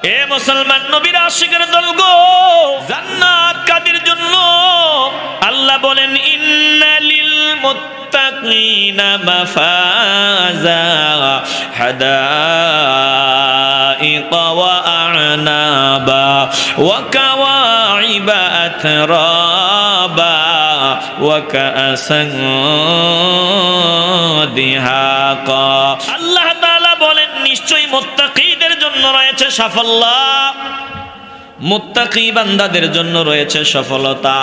এ মুসলমান নবীর আশিকের দল গো, জান্নাত কাদের জন্য? আল্লাহ বলেন ইন্নালিল মুত্তাকিনা মাফাজা হাদাইকা ওয়া আ'নাবা ওয়া কাওয়াইবা আতরাবা ওয়া কাআসান দিহাকা। আল্লাহ তাআলা বলেন নিশ্চয়ই মুত্তাকিদের জন্য রয়েছে সাফল্য, মুত্তাকি বান্দাদের জন্য রয়েছে সফলতা।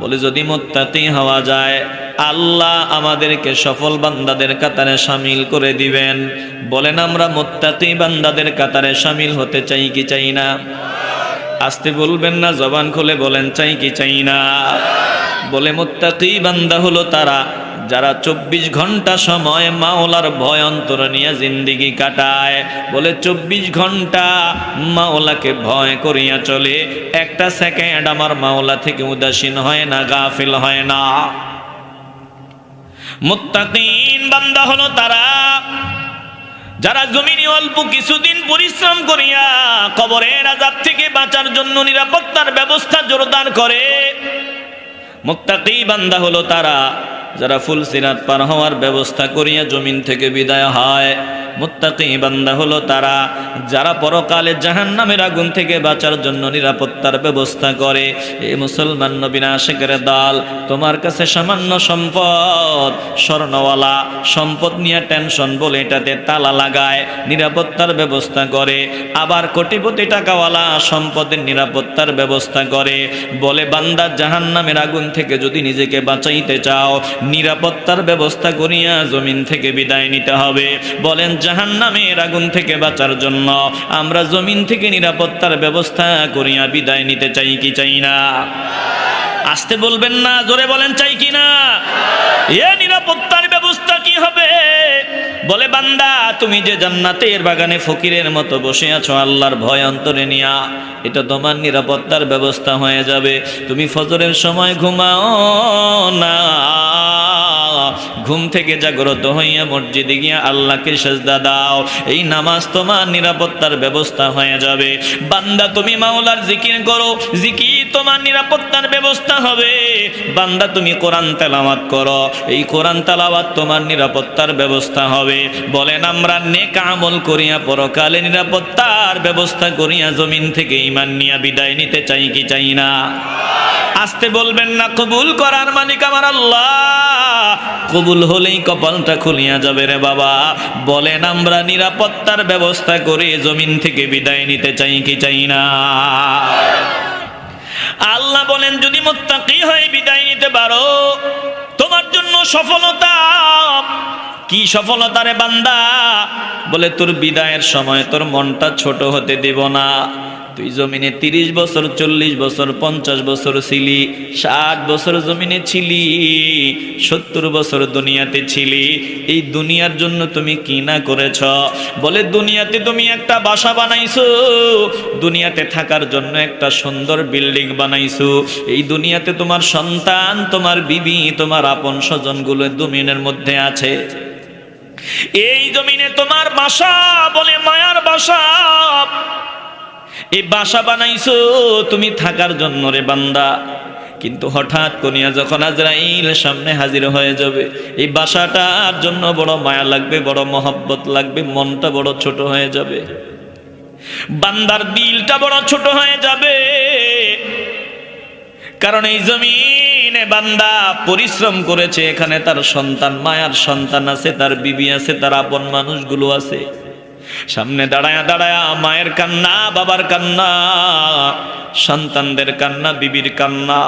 বলে যদি মুত্তাকি হওয়া যায় আল্লাহ আমাদেরকে সফল বান্দাদের কাতারে শামিল করে দিবেন। বলেন আমরা মুত্তাকি বান্দাদের কাতারে শামিল হতে চাই কি চাই না? আস্তে বলবেন না, জবান খুলে বলেন চাই কি চাই না? বলে মুত্তাকি বান্দা হলো তারা যারা 24 ঘন্টা সময় মাওলার ভয় অন্তর নিয়ে জিন্দেগি কাটায়। বলে 24 ঘন্টা মাওলাকে ভয় করিয়া চলে, একটা সেকেন্ড আমার মাওলা থেকে উদাসীন হয় না, গাফিল হয় না। মুত্তাকিন বান্দা হলো তারা যারা জমিনে অল্প কিছুদিন পরিশ্রম করিয়া কবরের আযাব থেকে বাঁচার জন্য নিরাপত্তার ব্যবস্থা জোরদার করে। মুত্তাকি বান্দা হলো তারা যারা ফুল সিরাত পার হওয়ার ব্যবস্থা করিয়া জমিন থেকে বিদায় হয়। মুত্তাকি বান্দা হলো তারা যারা পরকালে জাহান্নামের আগুন থেকে বাঁচার জন্য নিরাপত্তার ব্যবস্থা করে। এ মুসলমান নবীর আশিকের দল, তোমার কাছে সামান্য সম্পদ, স্বর্ণওয়ালা সম্পদ নিয়ে টেনশন বলে এটাতে তালা লাগায়, নিরাপত্তার ব্যবস্থা করে। আবার কোটিপতি টাকাওয়ালা সম্পদের নিরাপত্তার ব্যবস্থা করে। বলে বান্দা জাহান্নামের আগুন থেকে যদি নিজেকে বাঁচাইতে চাও, নিরাপত্তার ব্যবস্থা করিয়া জমিন থেকে বিদায় নিতে হবে। বলেন জাহান্নামের আগুন থেকে বাঁচার জন্য আমরা জমিন থেকে নিরাপত্তার ব্যবস্থা করিয়া বিদায় নিতে চাই কি চাই না? আস্তে বলবেন না, জোরে বলেন চাই কি না? এ নিরাপত্তার ব্যবস্থা কি হবে? বলে বান্দা তুমি যে জান্নাতের বাগানে ফকিরের মতো বসে আছো আল্লাহর ভয় অন্তরে নিয়া, এটা তোমার নিরাপত্তার ব্যবস্থা হয়ে যাবে। তুমি ফজরের সময় ঘুমাও না, ঘুম থেকে জাগ্রত হইয়া মসজিদে গিয়া আল্লাহকে সেজদা দাও, এই নামাজ তোমার নিরাপত্তার ব্যবস্থা হয়ে যাবে। বান্দা তুমি মাওলার জিকির করো, জিকির তোমার নিরাপত্তার ব্যবস্থা হবে। বান্দা তুমি কোরআন তেলাওয়াত করো, এই কোরআন তেলাওয়াত তোমার নিরাপত্তার ব্যবস্থা হবে। বলেন আমরা নেক আমল করিয়া পরকালে নিরাপত্তার ব্যবস্থা করিয়া জমিন থেকে ঈমান নিয়া বিদায় নিতে চাই কি চাই না? আস্তে বলবেন না, কবুল করার মালিক আমার আল্লাহ, কবুল হলেই কপালটা খুলিয়া যাবে রে বাবা। বলেন আমরা নিরাপত্তার ব্যবস্থা করে জমিন থেকে বিদায় নিতে চাই কি চাই না? আল্লাহ বলেন যদি মুত্তাকি হয়ে বিদায় নিতে পারো তোমার জন্য সফলতা। কি সফলতা রে বান্দা? বলে তোর বিদায়ের সময় তোর মনটা ছোট হতে দেব না। তুই জমিনে 30 বছর, 40 বছর, 50 বছর ছিলি, 60 বছর জমিনে ছিলি, 70 বছর দুনিয়াতে ছিলি। এই দুনিয়ার জন্য তুমি কি না করেছ? বলে দুনিয়াতে তুমি একটা বাসা বানাইছো, দুনিয়াতে থাকার জন্য একটা সুন্দর বিল্ডিং বানাইছো। এই দুনিয়াতে তোমার সন্তান, তোমার বিবি, তোমার আপন স্বজনগুলো জমিনের মধ্যে আছে। এই জমিনে তোমার বাসা, বলে মায়ার বাসা, এই বাসা বানাইছো তুমি থাকার জন্য রে বান্দা। কিন্তু হঠাৎ করিয়া যখন আজরাইল সামনে হাজির হয়ে যাবে, এই বাসাটার জন্য বড় মায়া লাগবে, বড় মহব্বত লাগবে, মনটা বড় ছোট হয়ে যাবে, বান্দার দিলটা বড় ছোট হয়ে যাবে। কারণ এই জমিনে বান্দা পরিশ্রম করেছে, এখানে তার সন্তান, মায়ার সন্তান আছে, তার বিবি আছে, তার আপন মানুষগুলো আছে। সামনে দাঁড়ায়া দাঁড়ায়া মায়ের কান্না, বাবার কান্না, সন্তানদের কান্না, বিবির কান্না।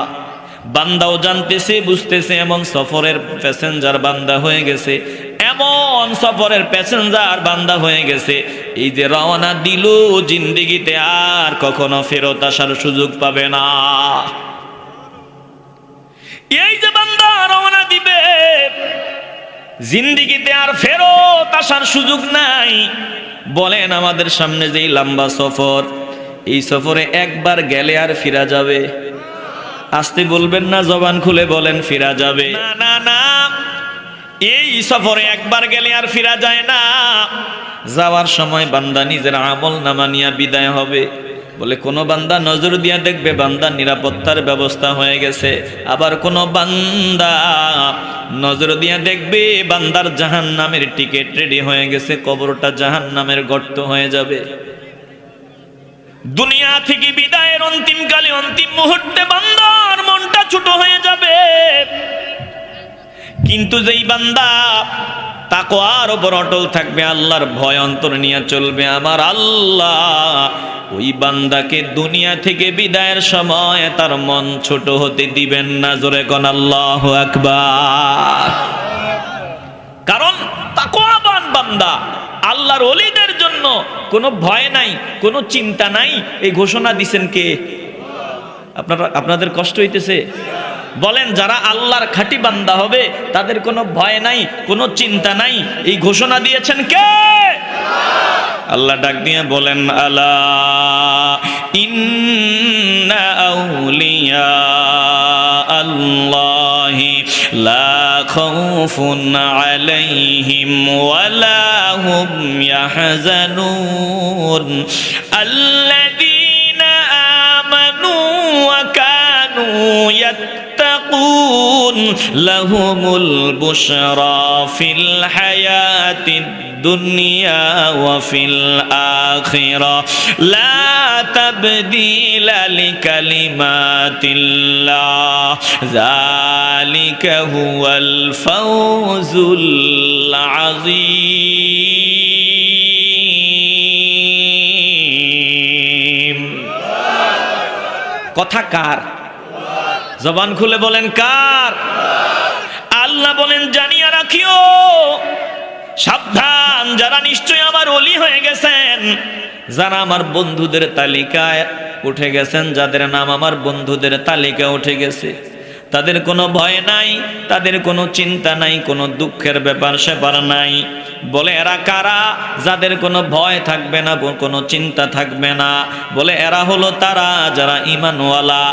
বান্দাও জানতেছে, বুঝতেছে এমন সফরের প্যাসেঞ্জার বান্দা হয়ে গেছে, এমন সফরের প্যাসেঞ্জার বান্দা হয়ে গেছে। এই যে রওনা দিল, জিন্দেগিতে আর কখনো ফেরত আসার সুযোগ পাবে না। এই যে বান্দা রওনা দিবে, জিন্দেগিতে আর ফেরত আসার সুযোগ নাই। বলেন আমাদের সামনে যে লম্বা সফর, এই সফরে একবার গেলে আর ফিরা যাবে? আস্তে বলবেন না, জবান খুলে বলেন ফিরা যাবে না? না না, এই সফরে একবার গেলে আর ফিরা যায় না। যাওয়ার সময় বান্দা নিজের আমল নামা নিয়ে বিদায় হবে। বলে কোনো বান্দা নজর দিয়া দেখবে বান্দার নিরাপত্তার ব্যবস্থা হয়ে গেছে, আবার কোনো বান্দা নজর দিয়া দেখবে বান্দার জাহান্নামের টিকিট রেডি হয়ে গেছে, কবরটা জাহান্নামের গর্ত হয়ে যাবে। দুনিয়া থেকে বিদায়ের অন্তিমকালে অন্তিম মুহূর্তে বান্দার মনটা ছোট হয়ে যাবে। কিন্তু যেই বান্দা তাকওয়ার উপর অটল থাকবে, আল্লাহর ভয় অন্তর নিয়ে চলবে, আমার আল্লাহ ওই বান্দাকে দুনিয়া থেকে বিদায়ের সময় তার মন ছোট হতে দিবেন না। জোরে কোন আল্লাহু আকবার। কারণ তাকওয়াবান বান্দা, আল্লাহর ওলিদের জন্য কোনো ভয় নাই, কোনো চিন্তা নাই, এই ঘোষণা দিবেন কে? আপনাদের কষ্ট হইতেছে? বলেন, যারা আল্লাহর খাঁটি বান্দা হবে তাদের কোনো ভয় নাই, কোনো চিন্তা নাই, এই ঘোষণা দিয়েছেন কে? আল্লাহ ডাক দিয়ে বলেন, আলা ইন্না আউলিয়া আল্লাহি লা খাউফুন আলাইহিম ওয়ালা হুম ইয়াহজানুন আল্লাযীনা আমানু ওয়া কানু يتقون لهم البشرى في الحياة الدنيا وفي الآخرة لا تبديل لكلمات الله ذلك هو الفوز العظيم। কথা কার? জবান খুলে বলেন কার? আল্লাহ বলেন, জানিয়া রাখিও, সাবধান, যারা নিশ্চয় আমার ওলি হয়ে গেছেন, যারা আমার বন্ধুদের তালিকায় উঠে গেছেন, যাদের নাম আমার বন্ধুদের তালিকায় উঠে গেছে, তাদের কোনো ভয় নাই, তাদের কোনো চিন্তা নাই, কোনো দুঃখের ব্যাপার সেপার নাই। বলে এরা কারা? যাদের কোনো ভয় থাকবে না, কোনো চিন্তা থাকবে না। বলে এরা হলো তারা যারা ঈমানওয়ালা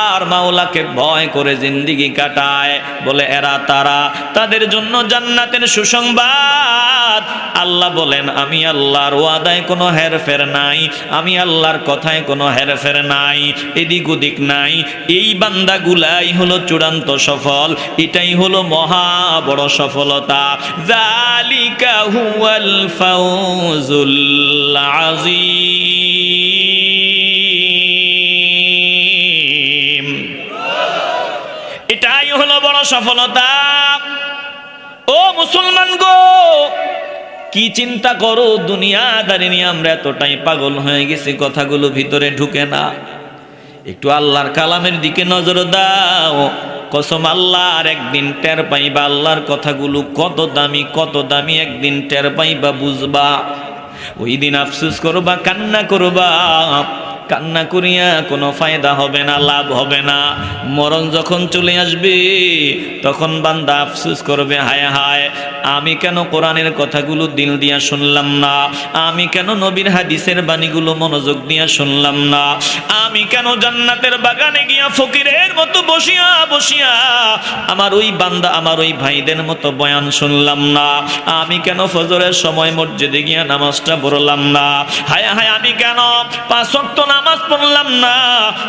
আর মাওলাকে ভয় করে জিন্দেগি কাটায়। বলে এরা তারা, তাদের জন্য জান্নাতের সুসংবাদ। আল্লাহ বলেন, আমি আল্লাহর ওয়াদায় কোনো হেরফের নাই, আমি আল্লাহর কথায় কোনো হেরফের নাই, এদিক ওদিক নাই। এই বান্দাগুলাই হলো চূড়ান্ত সফল, এটাই হলো মহা বড় সফলতা। যালিকা হুয়াল ফাউজুল আযীম। এটাই হলো বড় সফলতা। ও মুসলমান গো, কি চিন্তা করো দুনিয়াদারি নিয়ে? আমরা এতটাই পাগল হয়ে গেছি, কথাগুলো ভিতরে ঢুকে না। একটু আল্লাহর কালামের দিকে নজর দাও। কসম আল্লাহর, একদিন টের পাইবা আল্লাহর কথাগুলো কত দামি, কত দামি। একদিন টের পাইবা, বুঝবা। ওই দিন আফসোস করবা, কান্না করবা। কান্না করিয়া কোনো ফায়দা হবে না, লাভ হবে না। মরণ যখন চলে আসবে তখন বান্দা আফসোস করবে, হায় হায়, আমি কেন কোরআনের কথাগুলো দিল দিয়া শুনলাম না? আমি কেন নবীর হাদিসের বাণীগুলো মনোযোগ দিয়া শুনলাম না? আমি কেন জান্নাতের বাগানে গিয়া ফকিরের মতো বসিয়া বসিয়া আমার ওই বান্দা, আমার ওই ভাইদের মতো বয়ান শুনলাম না? আমি কেন ফজরের সময় মসজিদে গিয়া নামাজটা পড়লাম না? হায় হায়, আমি কেন 5 ওয়াক্ত নামাজ পড়লাম না?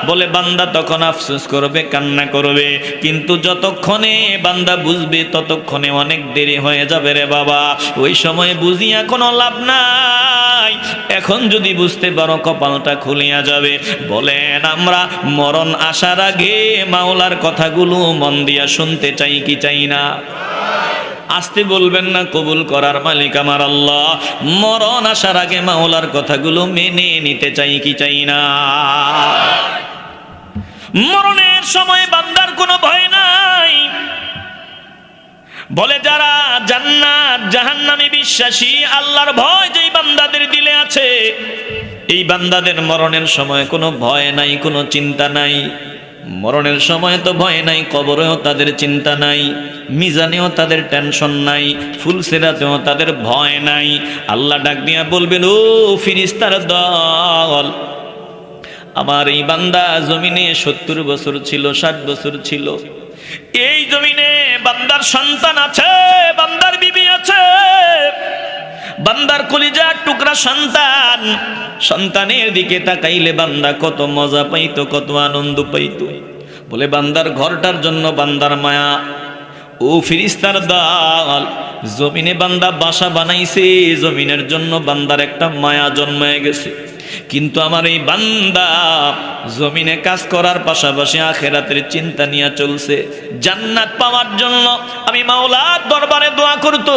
বলে বান্দা তখন আফসোস করবে, কান্না করবে। কিন্তু যতক্ষণে বান্দা বুঝবে ততক্ষণে অনেক দেরি হয়ে যাবে রে বাবা। ওই সময় বুঝিয়া কোনো লাভ নাই। এখন যদি বুঝতে পারো কপালটা খুলিয়া যাবে। বলেন, আমরা মরণ আসার আগে মাওলার কথাগুলো মন দিয়া শুনতে চাই কি চাই না? আসতে বলবেন না, কবুল করার মালিক আমার আল্লাহ। মরণ আসার আগে মাওলার কথাগুলো মেনে নিতে চাই কি চাই না? মরণের সময় বান্দার কোনো ভয় নাই। বলে যারা জান্নাত জাহান্নামে বিশ্বাসী, আল্লাহর ভয় যেই বান্দাদের দিলে আছে, এই বান্দাদের মরণের সময় কোনো ভয় নাই, কোনো চিন্তা নাই। মরণের সময় তো ভয় নাই, কবরেও তাদের চিন্তা নাই, মিজানেও তাদের টেনশন নাই, ফুলসিরাতেও তাদের ভয় নাই। আল্লাহ ডাক দিয়া বলবেন, ও ফিরিস্তার দল, আমার এই বান্দা জমিনে 70 বছর ছিল, 60 বছর ছিল, এই জমিনে বান্দার সন্তান আছে, বান্দার বিবি আছে, বান্দার কলিজার টুকরা সন্তান। সন্তানের দিকে তাকাইলে বান্দা কত মজা পাইতো, কত আনন্দ পাইতো। বলে বান্দার ঘরটার জন্য বান্দার মায়া। ও ফিরিস্তার দল, জমিনে বান্দা বাসা বানাইছে, জমিনের জন্য বান্দার একটা মায়া জন্মায় গেছে। কিন্তু আমার এই বান্দা জমিনে কাজ করার পাশাপাশি আখিরাতের চিন্তা নিয়ে চলছে। জান্নাত পাওয়ার জন্য আমি মাওলার দরবারে দোয়া করত,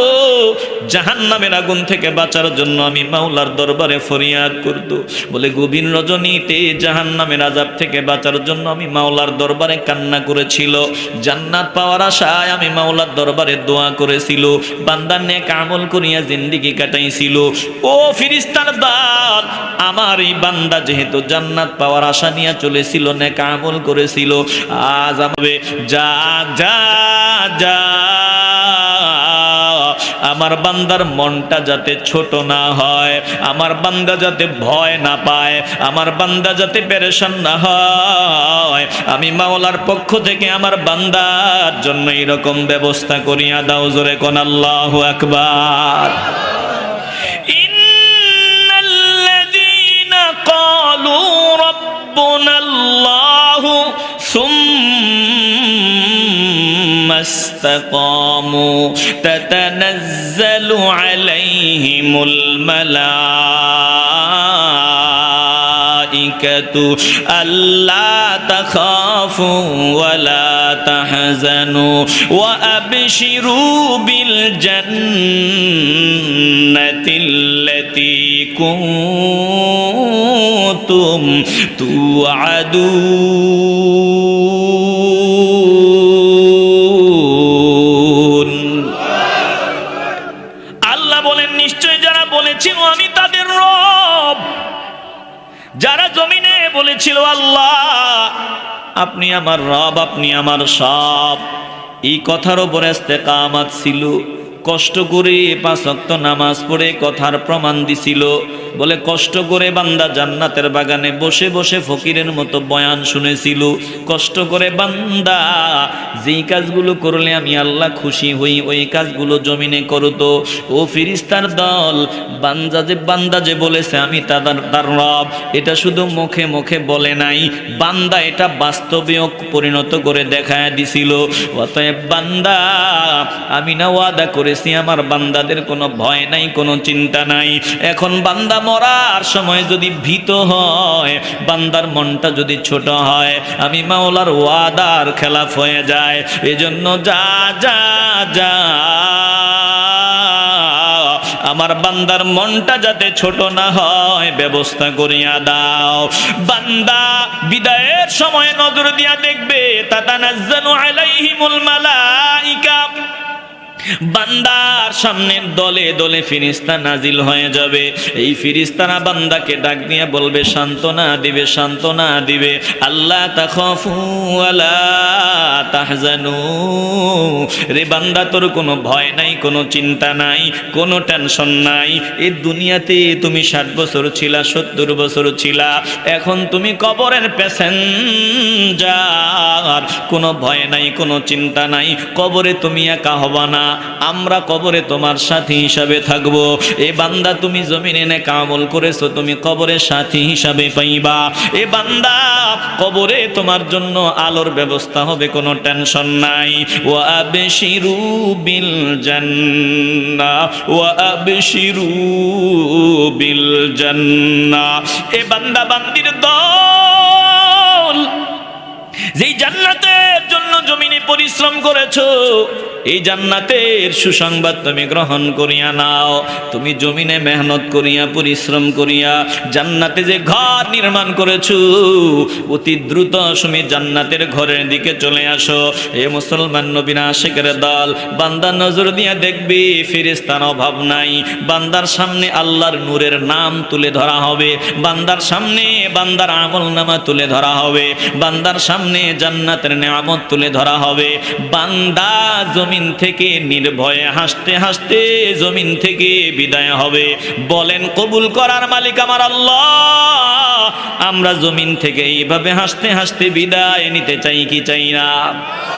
জাহান্নামের আগুন থেকে বাঁচার জন্য আমি মাওলার দরবারে ফরিয়াদ করত। বলে গভীর রজনীতে জাহান্নামের আযাব থেকে বাঁচার জন্য আমি মাওলার দরবারে কান্না করেছিল। জান্নাত পাওয়ার আশায় আমি মাওলার দরবারে দোয়া করেছিল। বান্দা নেক আমল করিয়া জিন্দেগি কাটাইছিল। ও ফিরিস্তার দল, আমার এই বান্দা যেহেতু জান্নাত পাওয়ার আশা নিয়ে চলেছিল, নেক আমল করেছিল, আজ আমাকে যা যা যা আমার বান্দার মনটা যাতে ছোট না হয়, আমার বান্দা যাতে ভয় না পায়, আমার বান্দা যাতে পেরেশান না হয়, আমি মাওলার পক্ষ থেকে আমার বান্দার জন্য এরকম ব্যবস্থা করিয়া দাও। জোরে কোন আল্লাহু আকবার। ইন্নাল্লাযীনা ক্বালু রাব্বুনাল্লাহু সুম্মা ইসতাকামু তাতানাজ্জালু আলাইহিমুল মালাইকাতু আল্লা তাখাফু ওয়া লা তাহজানু ওয়া আবশিরু বিল জান্নাতিল্লাতী কুনতুম তুআদুন। আল্লাহ বলেন, নিশ্চয় যারা বলেছিল আমি তাদের রব, যারা জমিনে বলেছিল আল্লাহ আপনি আমার রব, আপনি আমার সব, এই কথার উপরে ইস্তেকামাত ছিল, কষ্ট করে 5 ওয়াক্ত নামাজ পড়ে কথার প্রমাণ দিছিল। বলে কষ্ট করে বান্দা জান্নাতের বাগানে বসে বসে ফকিরের মতো বয়ান শুনেছিল। কষ্ট করে বান্দা যেই কাজগুলো করলে আমি আল্লাহ খুশি হই ওই কাজগুলো জমিনে করতো। ও ফিরিস্তার দল, বান্দা যে বলেছে আমি তার রব, এটা শুধু মুখে মুখে বলে নাই, বান্দা এটা বাস্তবেও পরিণত করে দেখায় দিছিল। অতএব বান্দা, আমি না ওয়াদা করেছি আমার বান্দাদের কোনো ভয় নাই, কোনো চিন্তা নাই। এখন বান্দা মরার সময় যদি ভীত হয়, বান্দার মনটা যদি ছোট হয়, আমি মাওলার ওয়াদার খেলাফ হয়ে যায়। এজন্য যা যা যা আমার বান্দার মনটা যাতে ছোট না হয় ব্যবস্থা করিয়া দাও। বান্দা বিদায়ের সময় নজর দিয়া দেখবে তাতানাজ্জালু আলাইহিমুল মালাইকা, বান্দার সামনে দলে দলে ফিরিস্তা নাজিল হয়ে যাবে। এই ফিরিস্তারা বান্দাকে ডাক দিয়ে বলবে, সান্ত্বনা দিবে, সান্ত্বনা দিবে, আল্লাহ তাখাফু ওয়ালা তাহজানু, রে বান্দা তোর কোনো ভয় নাই, কোনো চিন্তা নাই, কোনো টেনশন নাই। এই দুনিয়াতে তুমি 60 বছর ছিলা, 70 বছর ছিলা, এখন তুমি কবরের প্যাসেঞ্জার, কোনো ভয় নাই, কোনো চিন্তা নাই। কবরে তুমি একা হবা না, আমরা কবরে তোমার সাথী হিসাবে থাকবো। এ বান্দা তুমি জমিনে নেক আমল করেছো, তুমি কবরের সাথী হিসাবে পাইবা। এ বান্দা কবরে তোমার জন্য আলোর ব্যবস্থা হবে, কোনো টেনশন নাই। ওয়া আবশিরু বিল জান্নাহ, ওয়া আবশিরু বিল জান্নাহ। এ বান্দা বান্দির দল, যেই জান্নাতের জন্য জমিনে পরিশ্রম করেছো, এই জান্নাতের সুসংবাদ তুমি গ্রহণ করিয়া নাও। তুমি জমিনে মেহনত করিয়া পরিশ্রম করিয়া জান্নাতে যে ঘর নির্মাণ করেছো, অতি দ্রুত তুমি জান্নাতের ঘরের দিকে চলে আসো। এ মুসলমান নবীর আশিকের দল, বান্দা নজর দিয়া দেখবি ফেরেশতার অভাব নাই। বান্দার সামনে আল্লাহর নূরের নাম তুলে ধরা হবে, বান্দার সামনে বান্দার আমলনামা তুলে ধরা হবে, বান্দার সামনে জান্নাতের নিয়ামত তুলে ধরা হবে। বান্দা জমিন থেকে নির্ভয়ে হাসতে হাসতে জমিন থেকে বিদায় হবে। বলেন, কবুল করার মালিক আমার আল্লাহ, আমরা জমিন থেকে এইভাবে হাসতে হাসতে বিদায় নিতে চাই কি চাই না?